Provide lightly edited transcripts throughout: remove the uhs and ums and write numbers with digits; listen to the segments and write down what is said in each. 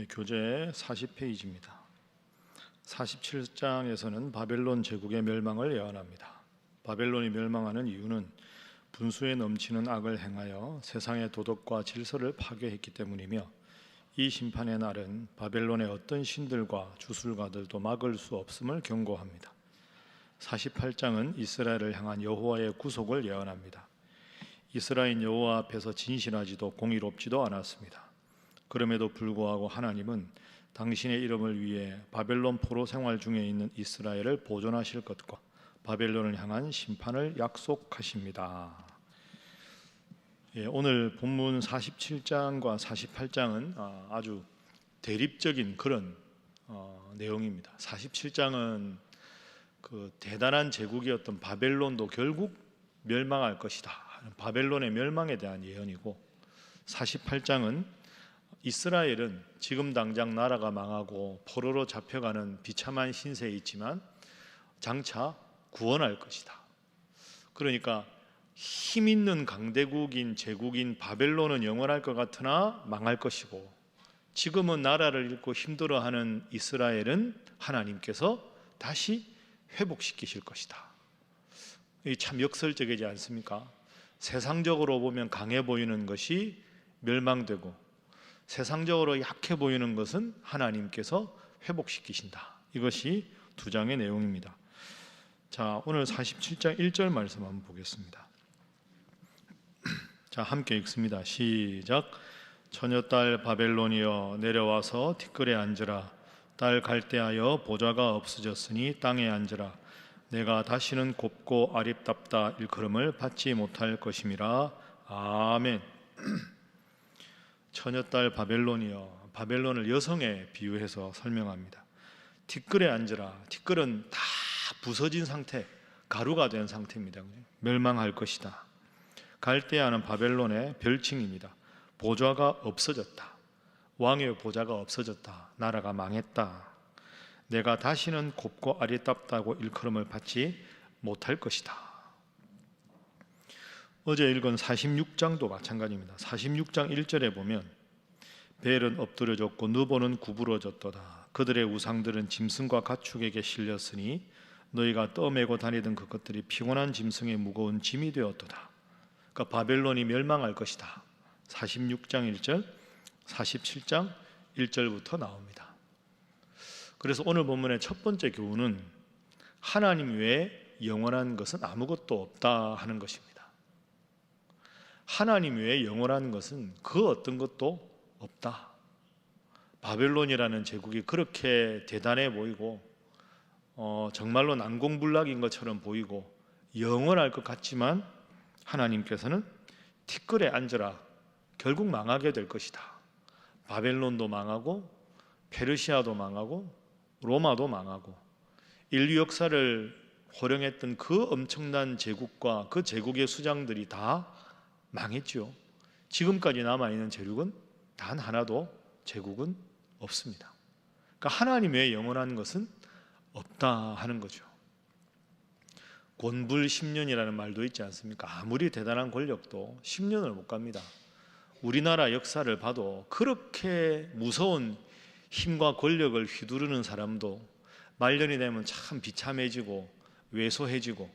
교재 40페이지입니다. 47장에서는 바벨론 제국의 멸망을 예언합니다. 바벨론이 멸망하는 이유는 분수에 넘치는 악을 행하여 세상의 도덕과 질서를 파괴했기 때문이며, 이 심판의 날은 바벨론의 어떤 신들과 주술가들도 막을 수 없음을 경고합니다. 48장은 이스라엘을 향한 여호와의 구속을 예언합니다. 이스라엘 여호와 앞에서 진실하지도 공의롭지도 않았습니다. 그럼에도 불구하고 하나님은 당신의 이름을 위해 바벨론 포로 생활 중에 있는 이스라엘을 보존하실 것과 바벨론을 향한 심판을 약속하십니다. 오늘 본문 47장과 48장은 아주 대립적인 그런 내용입니다. 47장은 그 대단한 제국이었던 바벨론도 결국 멸망할 것이다, 바벨론의 멸망에 대한 예언이고, 48장은 이스라엘은 지금 당장 나라가 망하고 포로로 잡혀가는 비참한 신세에 있지만 장차 구원할 것이다. 그러니까 힘 있는 강대국인 제국인 바벨론은 영원할 것 같으나 망할 것이고, 지금은 나라를 잃고 힘들어하는 이스라엘은 하나님께서 다시 회복시키실 것이다. 이 참 역설적이지 않습니까? 세상적으로 보면 강해 보이는 것이 멸망되고, 세상적으로 약해 보이는 것은 하나님께서 회복시키신다. 이것이 두 장의 내용입니다. 자, 오늘 47장 1절 말씀 한번 보겠습니다. 자, 함께 읽습니다. 시작. 처녀딸 바벨론이여 내려와서 티끌에 앉으라. 딸 갈대하여 보좌가 없어졌으니 땅에 앉으라. 내가 다시는 곱고 아립답다 일컬음을 받지 못할 것임이라. 아멘. 처녀딸 바벨론이여, 바벨론을 여성에 비유해서 설명합니다. 티끌에 앉으라. 티끌은 다 부서진 상태, 가루가 된 상태입니다. 멸망할 것이다. 갈대아는 바벨론의 별칭입니다. 보좌가 없어졌다. 왕의 보좌가 없어졌다. 나라가 망했다. 내가 다시는 곱고 아리답다고 일컬음을 받지 못할 것이다. 어제 읽은 46장도 마찬가지입니다. 46장 1절에 보면 벨은 엎드려졌고 느보는 구부러졌도다. 그들의 우상들은 짐승과 가축에게 실렸으니 너희가 떠매고 다니던 그것들이 피곤한 짐승의 무거운 짐이 되었도다. 그러니까 바벨론이 멸망할 것이다. 46장 1절, 47장 1절부터 나옵니다. 그래서 오늘 본문의 첫 번째 교훈은 하나님 외에 영원한 것은 아무것도 없다 하는 것입니다. 하나님 외에 영원한 것은 그 어떤 것도 없다. 바벨론이라는 제국이 그렇게 대단해 보이고 정말로 난공불락인 것처럼 보이고 영원할 것 같지만, 하나님께서는 티끌에 앉으라. 결국 망하게 될 것이다. 바벨론도 망하고 페르시아도 망하고 로마도 망하고, 인류 역사를 호령했던 그 엄청난 제국과 그 제국의 수장들이 다 망했죠. 지금까지 남아있는 제국은 단 하나도 제국은 없습니다. 그러니까 하나님 외에 영원한 것은 없다 하는 거죠. 곤불 10년이라는 말도 있지 않습니까? 아무리 대단한 권력도 10년을 못 갑니다. 우리나라 역사를 봐도 그렇게 무서운 힘과 권력을 휘두르는 사람도 말년이 되면 참 비참해지고 왜소해지고,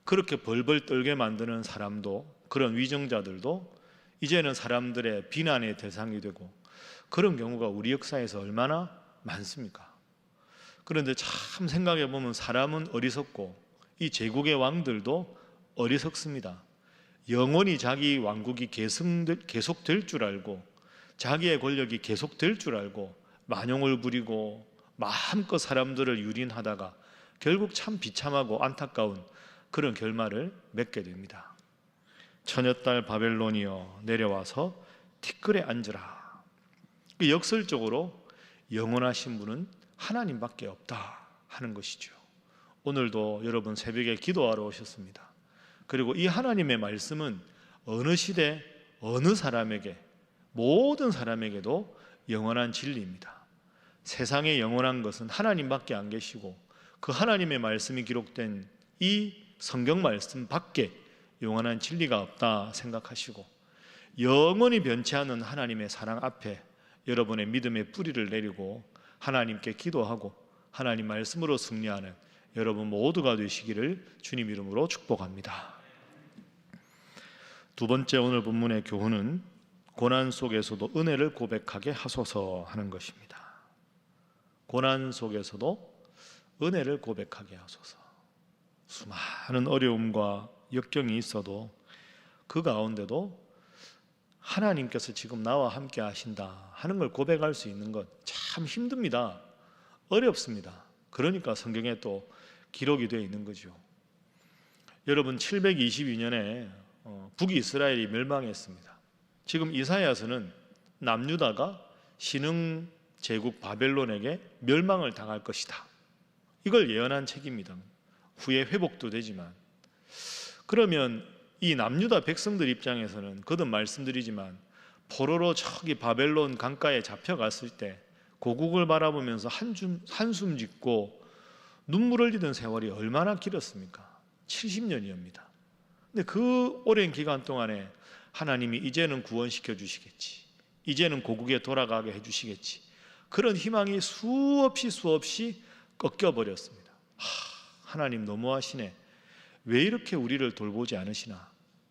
그렇게 벌벌 떨게 만드는 사람도, 그런 위정자들도 이제는 사람들의 비난의 대상이 되고, 그런 경우가 우리 역사에서 얼마나 많습니까? 그런데 참 생각해 보면 사람은 어리석고 이 제국의 왕들도 어리석습니다. 영원히 자기 왕국이 계속될 줄 알고, 자기의 권력이 계속될 줄 알고 만용을 부리고 마음껏 사람들을 유린하다가 결국 참 비참하고 안타까운 그런 결말을 맺게 됩니다. 처녀딸 바벨론이여 내려와서 티끌에 앉으라. 역설적으로 영원하신 분은 하나님밖에 없다 하는 것이죠. 오늘도 여러분 새벽에 기도하러 오셨습니다. 그리고 이 하나님의 말씀은 어느 시대 어느 사람에게, 모든 사람에게도 영원한 진리입니다. 세상에 영원한 것은 하나님밖에 안 계시고, 그 하나님의 말씀이 기록된 이 성경 말씀 밖에 영원한 진리가 없다 생각하시고, 영원히 변치 않는 하나님의 사랑 앞에 여러분의 믿음의 뿌리를 내리고 하나님께 기도하고 하나님 말씀으로 승리하는 여러분 모두가 되시기를 주님 이름으로 축복합니다. 두 번째 오늘 본문의 교훈은 고난 속에서도 은혜를 고백하게 하소서 하는 것입니다. 고난 속에서도 은혜를 고백하게 하소서. 수많은 어려움과 역경이 있어도 그 가운데도 하나님께서 지금 나와 함께 하신다 하는 걸 고백할 수 있는 것 참 힘듭니다. 어렵습니다. 그러니까 성경에 또 기록이 되어 있는 거죠. 여러분 722년에 북이스라엘이 멸망했습니다. 지금 이사야서는 남유다가 신흥 제국 바벨론에게 멸망을 당할 것이다. 이걸 예언한 책입니다. 후에 회복도 되지만, 그러면 이 남유다 백성들 입장에서는 거듭 말씀드리지만 포로로 저기 바벨론 강가에 잡혀갔을 때 고국을 바라보면서 한숨 짓고 눈물 흘리던 세월이 얼마나 길었습니까? 70년이옵니다. 근데 그 오랜 기간 동안에 하나님이 이제는 구원시켜 주시겠지, 이제는 고국에 돌아가게 해주시겠지, 그런 희망이 수없이 꺾여버렸습니다. 하나님 너무하시네. 왜 이렇게 우리를 돌보지 않으시나?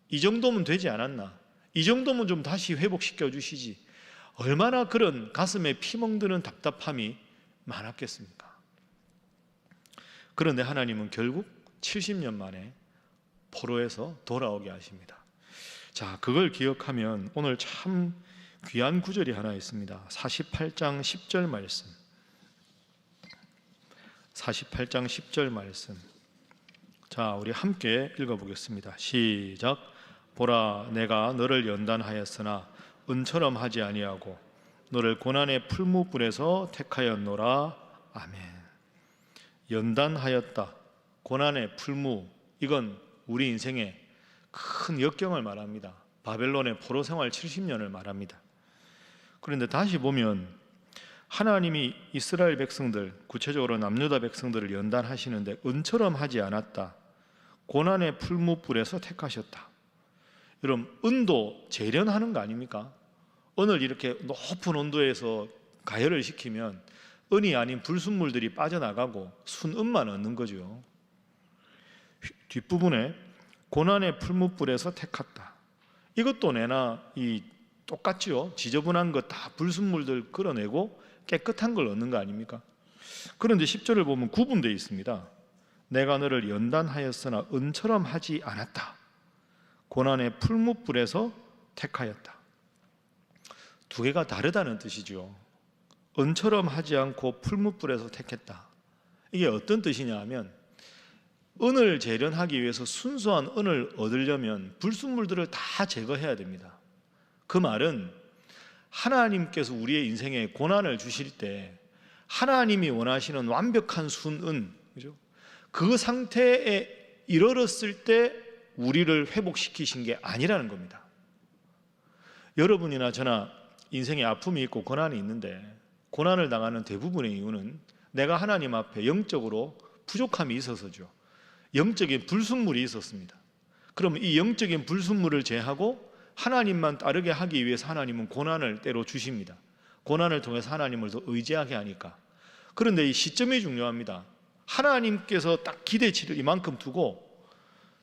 이 정도면 되지 않았나? 이 정도면 좀 다시 회복시켜 주시지. 얼마나 그런 가슴에 피멍드는 답답함이 많았겠습니까? 그런데 하나님은 결국 70년 만에 포로에서 돌아오게 하십니다. 자, 그걸 기억하면 오늘 참 귀한 구절이 하나 있습니다. 48장 10절 말씀. 48장 10절 말씀. 자, 우리 함께 읽어보겠습니다. 시작. 보라, 내가 너를 연단하였으나 은처럼 하지 아니하고 너를 고난의 풀무불에서 택하였노라. 아멘. 연단하였다, 고난의 풀무, 이건 우리 인생의 큰 역경을 말합니다. 바벨론의 포로 생활 70년을 말합니다. 그런데 다시 보면 하나님이 이스라엘 백성들, 구체적으로 남유다 백성들을 연단하시는데 은처럼 하지 않았다, 고난의 풀무불에서 택하셨다. 여러분, 은도 재련하는 거 아닙니까? 은을 이렇게 높은 온도에서 가열을 시키면 은이 아닌 불순물들이 빠져나가고 순은만 얻는 거죠. 뒷부분에 고난의 풀무불에서 택했다, 이것도 내나 똑같죠. 지저분한 것 다 불순물들 끌어내고 깨끗한 걸 얻는 거 아닙니까? 그런데 10절을 보면 구분되어 있습니다. 내가 너를 연단하였으나 은처럼 하지 않았다, 고난의 풀무불에서 택하였다. 두 개가 다르다는 뜻이죠. 은처럼 하지 않고 풀무불에서 택했다. 이게 어떤 뜻이냐 하면, 은을 재련하기 위해서 순수한 은을 얻으려면 불순물들을 다 제거해야 됩니다. 그 말은 하나님께서 우리의 인생에 고난을 주실 때 하나님이 원하시는 완벽한 순은, 그죠? 그 상태에 이르렀을 때 우리를 회복시키신 게 아니라는 겁니다. 여러분이나 저나 인생에 아픔이 있고 고난이 있는데, 고난을 당하는 대부분의 이유는 내가 하나님 앞에 영적으로 부족함이 있어서죠. 영적인 불순물이 있었습니다. 그럼 이 영적인 불순물을 제하고 하나님만 따르게 하기 위해서 하나님은 고난을 때로 주십니다. 고난을 통해서 하나님을 더 의지하게 하니까. 그런데 이 시점이 중요합니다. 하나님께서 딱 기대치를 이만큼 두고,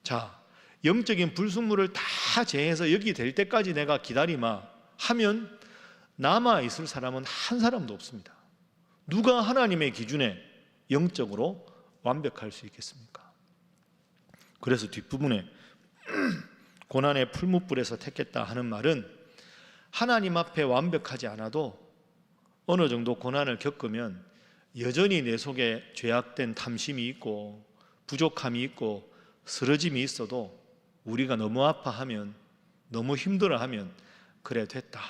자, 영적인 불순물을 다 제해서 여기 될 때까지 내가 기다리마 하면 남아있을 사람은 한 사람도 없습니다. 누가 하나님의 기준에 영적으로 완벽할 수 있겠습니까? 그래서 뒷부분에 고난의 풀무불에서 택했다 하는 말은 하나님 앞에 완벽하지 않아도 어느 정도 고난을 겪으면 여전히 내 속에 죄악된 탐심이 있고 부족함이 있고 쓰러짐이 있어도 우리가 너무 아파하면, 너무 힘들어하면, 그래 됐다,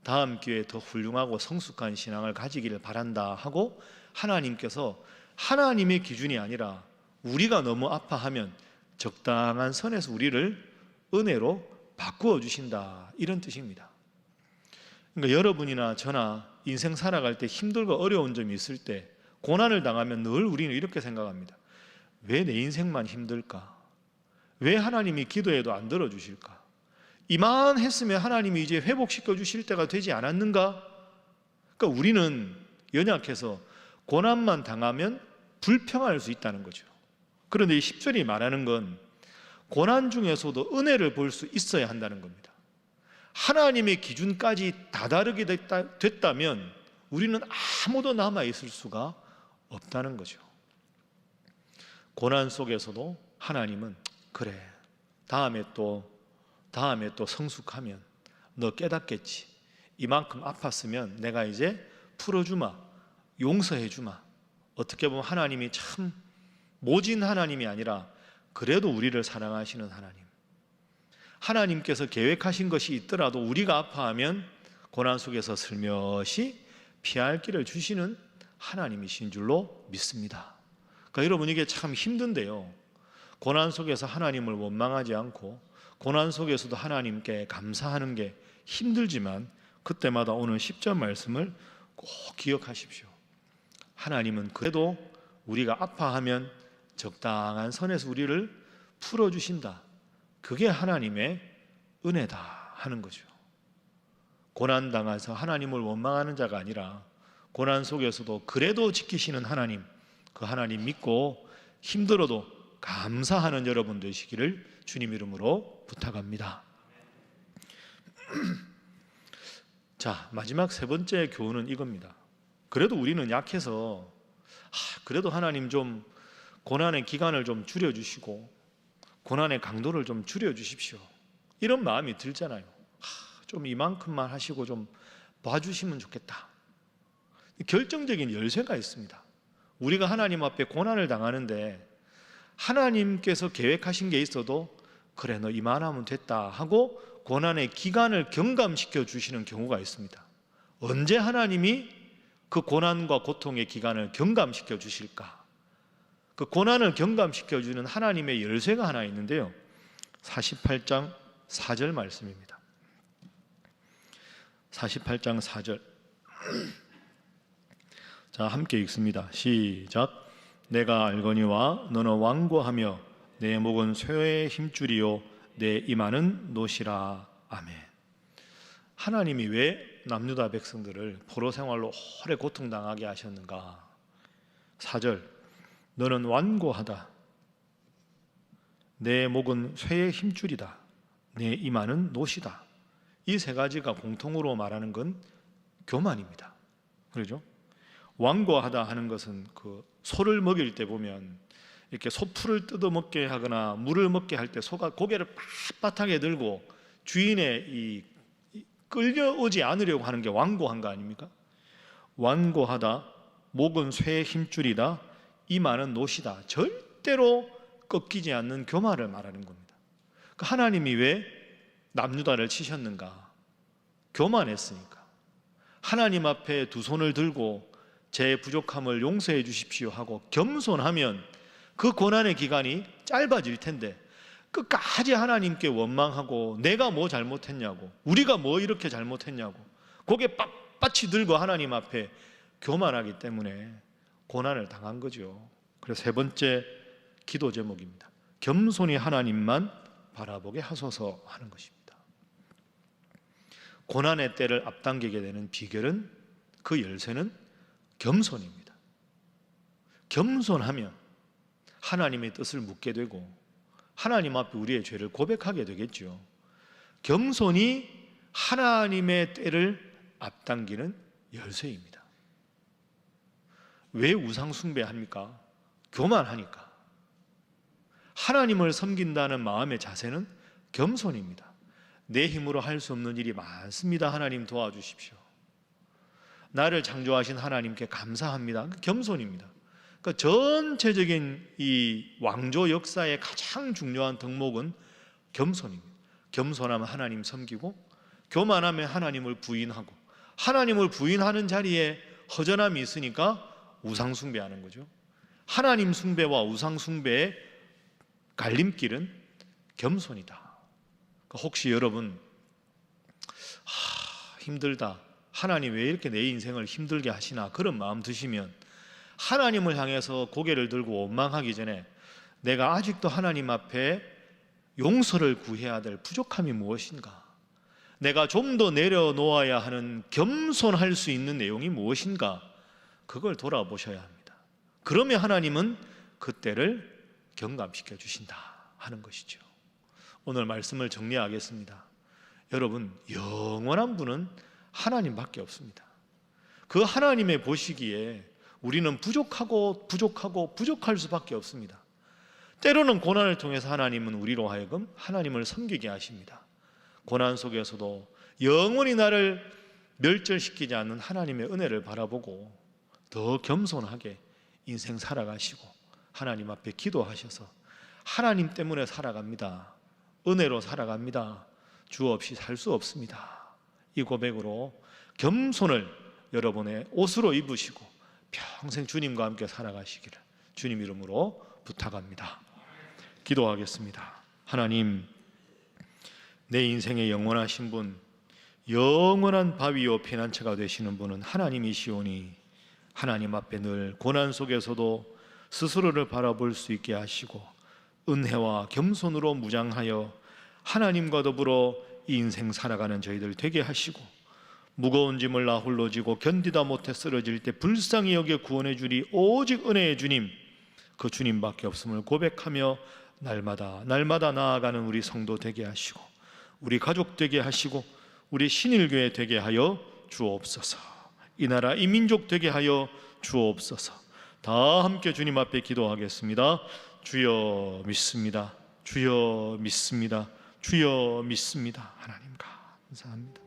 다음 기회에 더 훌륭하고 성숙한 신앙을 가지기를 바란다 하고 하나님께서 하나님의 기준이 아니라 우리가 너무 아파하면 적당한 선에서 우리를 은혜로 바꾸어 주신다, 이런 뜻입니다. 그러니까 여러분이나 저나 인생 살아갈 때 힘들고 어려운 점이 있을 때, 고난을 당하면 늘 우리는 이렇게 생각합니다. 왜 내 인생만 힘들까? 왜 하나님이 기도해도 안 들어주실까? 이만했으면 하나님이 이제 회복시켜 주실 때가 되지 않았는가? 그러니까 우리는 연약해서 고난만 당하면 불평할 수 있다는 거죠. 그런데 이 10절이 말하는 건 고난 중에서도 은혜를 볼 수 있어야 한다는 겁니다. 하나님의 기준까지 다다르게 됐다면 우리는 아무도 남아있을 수가 없다는 거죠. 고난 속에서도 하나님은 그래, 다음에 또 성숙하면 너 깨닫겠지. 이만큼 아팠으면 내가 이제 풀어주마, 용서해주마. 어떻게 보면 하나님이 참 모진 하나님이 아니라 그래도 우리를 사랑하시는 하나님, 하나님께서 계획하신 것이 있더라도 우리가 아파하면 고난 속에서 슬며시 피할 길을 주시는 하나님이신 줄로 믿습니다. 그러니까 여러분, 이게 참 힘든데요, 고난 속에서 하나님을 원망하지 않고 고난 속에서도 하나님께 감사하는 게 힘들지만 그때마다 오늘 10절 말씀을 꼭 기억하십시오. 하나님은 그래도 우리가 아파하면 적당한 선에서 우리를 풀어주신다. 그게 하나님의 은혜다 하는 거죠. 고난 당해서 하나님을 원망하는 자가 아니라 고난 속에서도 그래도 지키시는 하나님, 그 하나님 믿고 힘들어도 감사하는 여러분 되시기를 주님 이름으로 부탁합니다. 자, 마지막 세 번째 교훈은 이겁니다. 그래도 우리는 약해서 그래도 하나님 좀 고난의 기간을 좀 줄여주시고 고난의 강도를 좀 줄여주십시오, 이런 마음이 들잖아요. 좀 이만큼만 하시고 좀 봐주시면 좋겠다. 결정적인 열쇠가 있습니다. 우리가 하나님 앞에 고난을 당하는데 하나님께서 계획하신 게 있어도 그래 너 이만하면 됐다 하고 고난의 기간을 경감시켜 주시는 경우가 있습니다. 언제 하나님이 그 고난과 고통의 기간을 경감시켜 주실까? 그 고난을 경감시켜 주는 하나님의 열쇠가 하나 있는데요, 48장 4절 말씀입니다. 48장 4절, 자, 함께 읽습니다. 시작. 내가 알거니와 너는 완고하며 내 목은 쇠의 힘줄이요 내 이마는 노시라. 아멘. 하나님이 왜 남유다 백성들을 포로 생활로 오래 고통당하게 하셨는가? 4절, 너는 완고하다. 내 목은 쇠의 힘줄이다. 내 이마는 노시다. 이 세 가지가 공통으로 말하는 건 교만입니다. 그렇죠? 완고하다 하는 것은 그 소를 먹일 때 보면 이렇게 소풀을 뜯어 먹게 하거나 물을 먹게 할 때 소가 고개를 빳빳하게 들고 주인의 이 끌려오지 않으려고 하는 게 완고한 거 아닙니까? 완고하다, 목은 쇠의 힘줄이다, 이마는 노시다. 절대로 꺾이지 않는 교만을 말하는 겁니다. 그러니까 하나님이 왜 남유다를 치셨는가? 교만했으니까. 하나님 앞에 두 손을 들고 제 부족함을 용서해 주십시오 하고 겸손하면 그 고난의 기간이 짧아질 텐데 끝까지 하나님께 원망하고 내가 뭐 잘못했냐고, 우리가 뭐 이렇게 잘못했냐고 고개 빳빳이 들고 하나님 앞에 교만하기 때문에 고난을 당한 거죠. 그래서 세 번째 기도 제목입니다. 겸손히 하나님만 바라보게 하소서 하는 것입니다. 고난의 때를 앞당기게 되는 비결은, 그 열쇠는 겸손입니다. 겸손하면 하나님의 뜻을 묻게 되고 하나님 앞에 우리의 죄를 고백하게 되겠죠. 겸손이 하나님의 때를 앞당기는 열쇠입니다. 왜 우상 숭배합니까? 교만하니까. 하나님을 섬긴다는 마음의 자세는 겸손입니다. 내 힘으로 할 수 없는 일이 많습니다. 하나님 도와주십시오. 나를 창조하신 하나님께 감사합니다. 겸손입니다. 그러니까 전체적인 이 왕조 역사의 가장 중요한 덕목은 겸손입니다. 겸손하면 하나님 섬기고, 교만하면 하나님을 부인하고, 하나님을 부인하는 자리에 허전함이 있으니까 우상 숭배하는 거죠. 하나님 숭배와 우상 숭배의 갈림길은 겸손이다. 그러니까 혹시 여러분 힘들다, 하나님 왜 이렇게 내 인생을 힘들게 하시나, 그런 마음 드시면 하나님을 향해서 고개를 들고 원망하기 전에 내가 아직도 하나님 앞에 용서를 구해야 될 부족함이 무엇인가, 내가 좀 더 내려놓아야 하는 겸손할 수 있는 내용이 무엇인가, 그걸 돌아보셔야 합니다. 그러면 하나님은 그때를 경감시켜 주신다 하는 것이죠. 오늘 말씀을 정리하겠습니다. 여러분, 영원한 분은 하나님밖에 없습니다. 그 하나님의 보시기에 우리는 부족할 수밖에 없습니다. 때로는 고난을 통해서 하나님은 우리로 하여금 하나님을 섬기게 하십니다. 고난 속에서도 영원히 나를 멸절시키지 않는 하나님의 은혜를 바라보고 더 겸손하게 인생 살아가시고 하나님 앞에 기도하셔서 하나님 때문에 살아갑니다. 은혜로 살아갑니다. 주 없이 살 수 없습니다. 이 고백으로 겸손을 여러분의 옷으로 입으시고 평생 주님과 함께 살아가시기를 주님 이름으로 부탁합니다. 기도하겠습니다. 하나님, 내 인생의 영원하신 분, 영원한 바위요 피난처가 되시는 분은 하나님이시오니 하나님 앞에 늘 고난 속에서도 스스로를 바라볼 수 있게 하시고 은혜와 겸손으로 무장하여 하나님과 더불어 이 인생 살아가는 저희들 되게 하시고 무거운 짐을 나 홀로 지고 견디다 못해 쓰러질 때 불쌍히 여겨 구원해 주리 오직 은혜의 주님, 그 주님밖에 없음을 고백하며 날마다 나아가는 우리 성도 되게 하시고 우리 가족 되게 하시고 우리 신일교회 되게 하여 주옵소서. 이 나라 이 민족 되게 하여 주옵소서. 다 함께 주님 앞에 기도하겠습니다. 주여 믿습니다. 주여 믿습니다. 주여 믿습니다. 하나님 감사합니다.